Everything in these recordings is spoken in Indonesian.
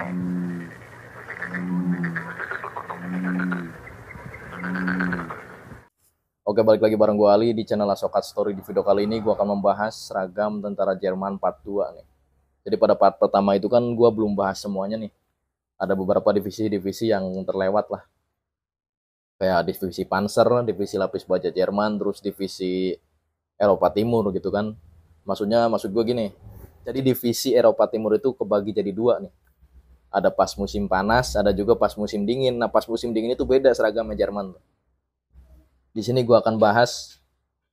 Oke, balik lagi bareng gue Ali di channel Asokat Story. Di video kali ini gue akan membahas seragam tentara Jerman part 2 nih. Jadi pada part pertama itu kan gue belum bahas semuanya nih. Ada beberapa divisi-divisi yang terlewat lah. Kayak divisi Panzer, divisi lapis baja Jerman, terus divisi Eropa Timur gitu kan. Maksud gue gini. Jadi divisi Eropa Timur itu kebagi jadi dua nih. Ada pas musim panas, ada juga pas musim dingin. Nah, pas musim dingin itu beda seragamnya Jerman. Di sini gue akan bahas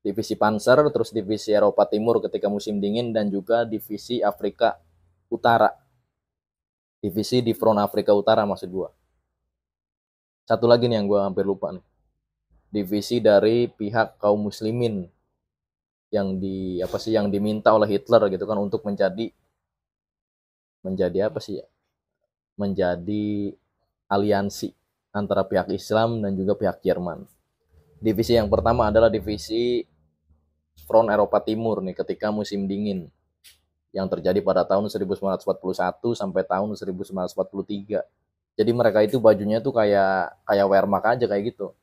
divisi Panzer, terus divisi Eropa Timur ketika musim dingin, dan juga divisi Afrika Utara. Divisi di front Afrika Utara maksud gue. Satu lagi nih yang gue hampir lupa nih. Divisi dari pihak kaum muslimin yang diminta oleh Hitler gitu kan untuk menjadi menjadi aliansi antara pihak Islam dan juga pihak Jerman. Divisi yang pertama adalah divisi front Eropa Timur nih ketika musim dingin yang terjadi pada tahun 1941 sampai tahun 1943. Jadi mereka itu bajunya tuh kayak Wehrmacht aja kayak gitu.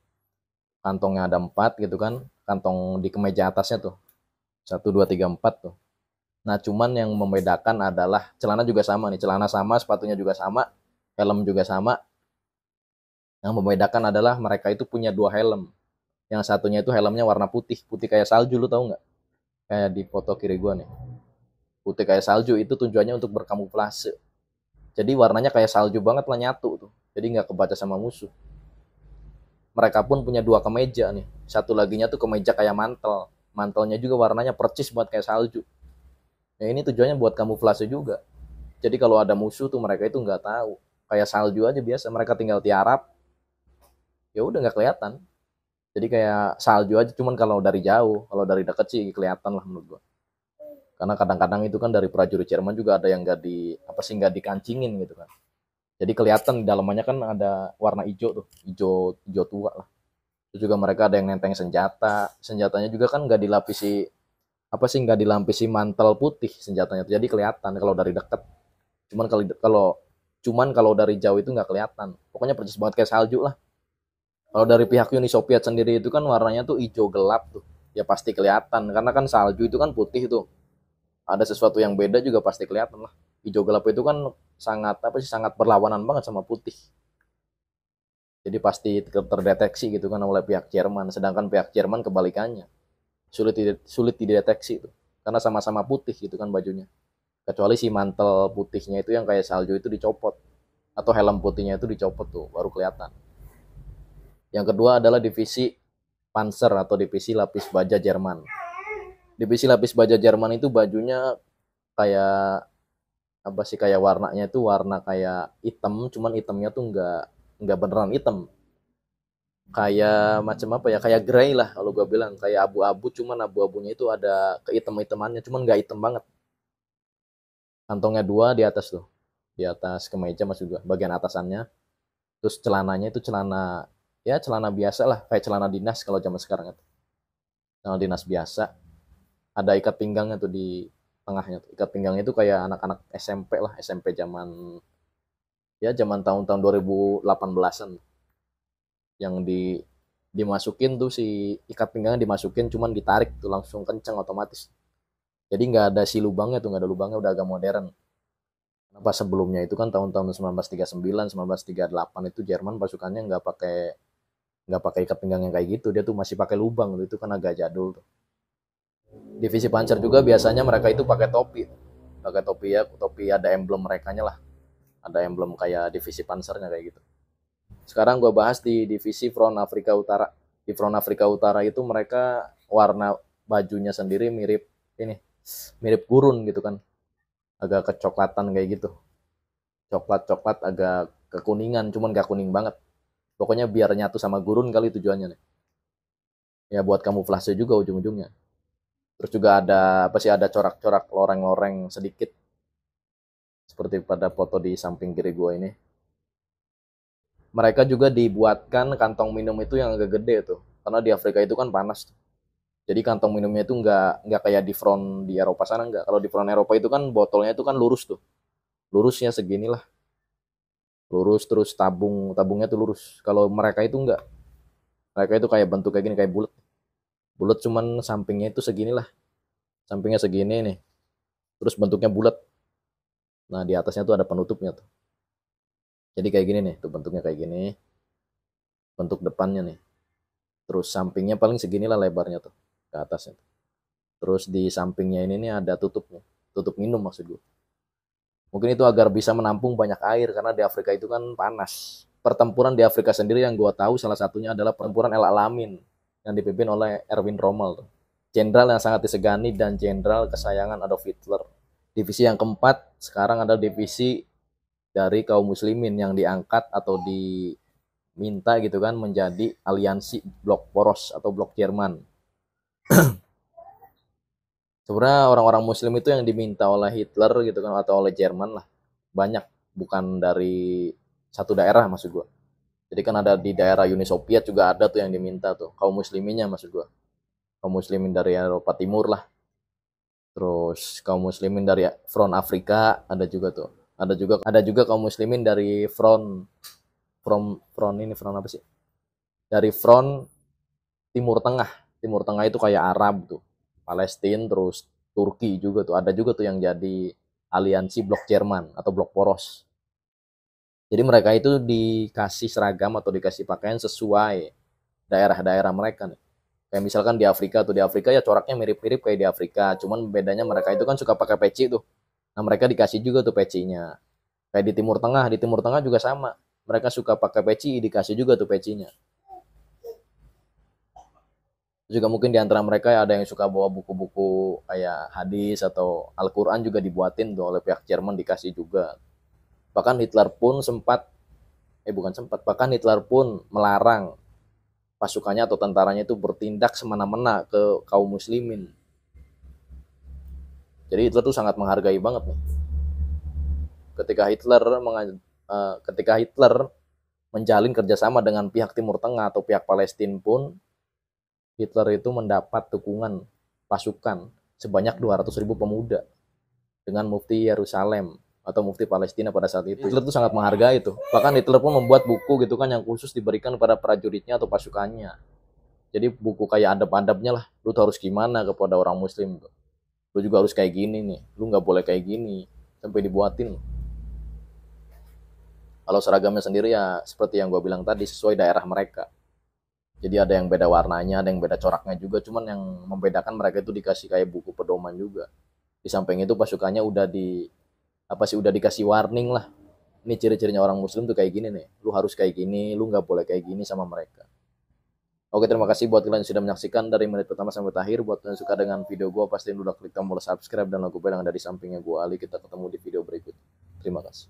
Kantongnya ada 4 gitu kan, kantong di kemeja atasnya tuh. 1, 2, 3, 4 tuh. Nah, cuman yang membedakan adalah celana juga sama nih, celana sama, sepatunya juga sama, helm juga sama. Yang membedakan adalah mereka itu punya 2 helm. Yang satunya itu helmnya warna putih, putih kayak salju, lu tahu nggak? Kayak di foto kiri gua nih. Putih kayak salju itu tujuannya untuk berkamuflase. Jadi warnanya kayak salju banget lah, nyatu tuh. Jadi nggak kebaca sama musuh. Mereka pun punya 2 kemeja nih. Satu laginya tuh kemeja kayak mantel. Mantelnya juga warnanya percis buat kayak salju. Ya ini tujuannya buat kamuflase juga. Jadi kalau ada musuh tuh mereka itu nggak tahu. Kayak salju aja biasa. Mereka tinggal tiarap. Ya udah nggak kelihatan. Jadi kayak salju aja. Cuman kalau dari jauh, kalau dari dekat sih kelihatan lah menurut gua. Karena kadang-kadang itu kan dari prajurit Jerman juga ada yang nggak dikancingin gitu kan. Jadi kelihatan di dalamnya kan ada warna hijau tuh, hijau hijau tua lah. Terus juga mereka ada yang nenteng senjata, senjatanya juga kan nggak dilapisi mantel putih senjatanya, jadi kelihatan kalau dari dekat. Cuman kalau kalau cuman kalau dari jauh itu nggak kelihatan. Pokoknya persis banget kayak salju lah. Kalau dari pihak Uni Soviet sendiri itu kan warnanya tuh hijau gelap tuh, ya pasti kelihatan karena kan salju itu kan putih tuh. Ada sesuatu yang beda juga pasti kelihatan lah. Hijau gelap itu kan sangat berlawanan banget sama putih. Jadi pasti terdeteksi gitu kan oleh pihak Jerman. Sedangkan pihak Jerman kebalikannya. Sulit dideteksi itu. Karena sama-sama putih gitu kan bajunya. Kecuali si mantel putihnya itu yang kayak salju itu dicopot. Atau helm putihnya itu dicopot tuh, baru kelihatan. Yang kedua adalah divisi Panzer atau divisi lapis baja Jerman. Divisi lapis baja Jerman itu bajunya kayak kayak warnanya itu warna kayak hitam, cuman hitamnya tuh nggak beneran hitam, kayak macam apa ya, kayak grey lah kalau gue bilang, kayak abu-abu, cuman abu-abunya itu ada kehitam-hitamannya, cuman nggak hitam banget. Kantongnya 2 di atas tuh, di atas kemeja mas juga bagian atasannya. Terus celananya itu celana biasa lah, kayak celana dinas kalau zaman sekarang itu, celana dinas biasa. Ada ikat pinggangnya tuh di tengahnya tuh. Ikat pinggangnya itu kayak anak-anak SMP lah, SMP zaman tahun-tahun 2018-an, yang dimasukin tuh si ikat pinggangnya, dimasukin cuman ditarik tuh langsung kenceng otomatis. Jadi nggak ada si lubangnya tuh, nggak ada lubangnya, udah agak modern. Kenapa sebelumnya itu kan tahun-tahun 1939, 1938 itu Jerman pasukannya nggak pakai ikat pinggang yang kayak gitu, dia tuh masih pakai lubang, itu kan agak jadul tuh. Divisi Panzer juga biasanya mereka itu pakai topi ya, topi ada emblem merekanya lah, ada emblem kayak divisi Panzernya kayak gitu. Sekarang gue bahas di divisi Front Afrika Utara. Di Front Afrika Utara itu mereka warna bajunya sendiri mirip gurun gitu kan, agak kecoklatan kayak gitu, coklat agak kekuningan, cuman gak kuning banget. Pokoknya biar nyatu sama gurun kali tujuannya nih. Ya buat kamuflase juga ujung-ujungnya. Terus juga ada corak-corak loreng-loreng sedikit seperti pada foto di samping kiri gue ini. Mereka juga dibuatkan kantong minum itu yang agak gede tuh, karena di Afrika itu kan panas. Jadi kantong minumnya itu nggak kayak di front di Eropa sana, nggak. Kalau di front Eropa itu kan botolnya itu kan lurus tuh, lurusnya segini lah. lurus, terus tabungnya tuh lurus. Kalau mereka itu enggak, mereka itu kayak bentuk kayak gini, kayak bulat, bulat cuman sampingnya itu segini lah, sampingnya segini nih, terus bentuknya bulat. Nah di atasnya tuh ada penutupnya tuh, jadi kayak gini nih tuh, bentuknya kayak gini, bentuk depannya nih, terus sampingnya paling seginilah lebarnya tuh ke atasnya tuh. Terus di sampingnya ini nih ada tutupnya, tutup minum maksud gue. Mungkin itu agar bisa menampung banyak air karena di Afrika itu kan panas. Pertempuran di Afrika sendiri yang gue tahu salah satunya adalah pertempuran El Alamein yang dipimpin oleh Erwin Rommel, jenderal yang sangat disegani dan jenderal kesayangan Adolf Hitler. Divisi yang keempat sekarang adalah divisi dari kaum muslimin yang diangkat atau diminta gitu kan menjadi aliansi blok poros atau blok Jerman. Sebenarnya orang-orang muslim itu yang diminta oleh Hitler gitu kan atau oleh Jerman lah banyak, bukan dari satu daerah maksud gua. Jadi kan ada di daerah Uni Soviet juga ada tuh yang diminta tuh kaum musliminnya maksud gua, kaum muslimin dari Eropa Timur lah. Terus kaum muslimin dari front Afrika ada juga tuh, ada juga kaum muslimin dari front apa sih, dari front Timur Tengah. Timur Tengah itu kayak Arab tuh, Palestina, terus Turki juga tuh. Ada juga tuh yang jadi aliansi blok Jerman atau blok poros. Jadi mereka itu dikasih seragam atau dikasih pakaian sesuai daerah-daerah mereka nih. Kayak misalkan di Afrika tuh, di Afrika ya coraknya mirip-mirip kayak di Afrika, cuman bedanya mereka itu kan suka pakai peci tuh. Nah mereka dikasih juga tuh pecinya. Kayak di Timur Tengah juga sama. Mereka suka pakai peci, dikasih juga tuh pecinya. Juga mungkin di antara mereka ada yang suka bawa buku-buku kayak hadis atau Al-Quran juga dibuatin tuh oleh pihak Jerman, dikasih juga. Bahkan Hitler pun sempat, bukan sempat, bahkan Hitler pun melarang pasukannya atau tentaranya itu bertindak semena-mena ke kaum muslimin. Jadi Hitler tuh sangat menghargai banget nih. Ketika Hitler menjalin kerjasama dengan pihak Timur Tengah atau pihak Palestina pun, Hitler itu mendapat dukungan pasukan sebanyak 200.000 pemuda dengan mufti Yerusalem atau mufti Palestina pada saat itu. Hitler itu sangat menghargai itu. Bahkan Hitler pun membuat buku gitu kan yang khusus diberikan kepada prajuritnya atau pasukannya. Jadi buku kayak adab-adabnya lah. Lu tuh harus gimana kepada orang muslim. Lu juga harus kayak gini nih. Lu nggak boleh kayak gini. Sampai dibuatin. Kalau seragamnya sendiri ya seperti yang gue bilang tadi, sesuai daerah mereka. Jadi ada yang beda warnanya, ada yang beda coraknya juga. Cuman yang membedakan mereka itu dikasih kayak buku pedoman juga. Di samping itu pasukannya udah dikasih warning lah. Ini ciri-cirinya orang muslim tuh kayak gini nih. Lu harus kayak gini, lu nggak boleh kayak gini sama mereka. Oke, terima kasih buat kalian yang sudah menyaksikan dari menit pertama sampai akhir. Buat kalian yang suka dengan video gue, pastiin udah klik tombol subscribe dan logo bell yang ada di sampingnya gue. Ali, kita ketemu di video berikut. Terima kasih.